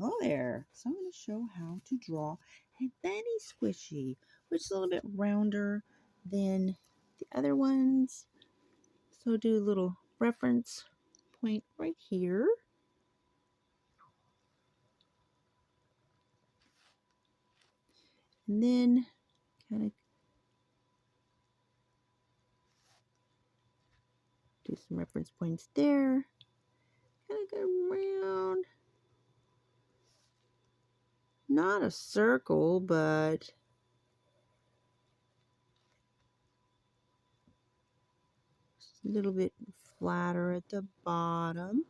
Hello there. So I'm going to show how to draw a Benny squishy, which is a little bit rounder than the other ones. So do a little reference point right here. And then kind of do some reference points there. Kind of go around. Not a circle, but a little bit flatter at the bottom.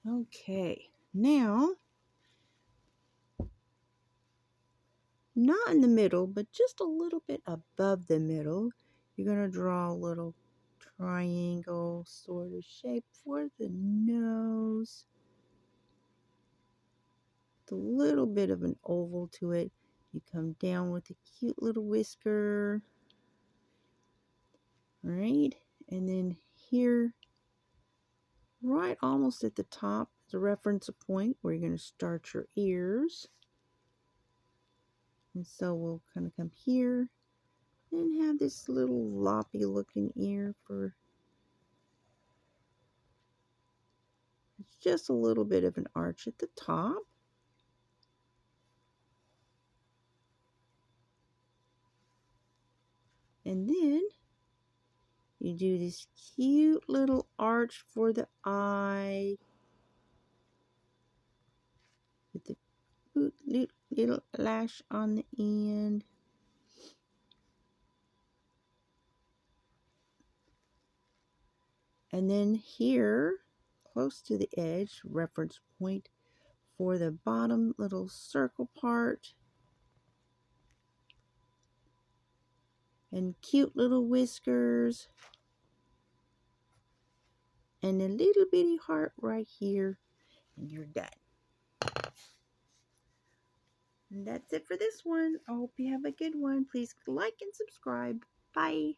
Okay, now, not in the middle, but just a little bit above the middle, you're going to draw a little triangle sort of shape for the nose. With a little bit of an oval to it. You come down with a cute little whisker. All right, and then here, right almost at the top, is a reference point where you're going to start your ears. And so we'll kind of come here and have this little loppy looking ear for just a little bit of an arch at the top. And then you do this cute little arch for the eye with the little lash on the end. And then here, close to the edge, reference point for the bottom little circle part. And cute little whiskers. And a little bitty heart right here. And you're done. And that's it for this one. I hope you have a good one. Please like and subscribe. Bye.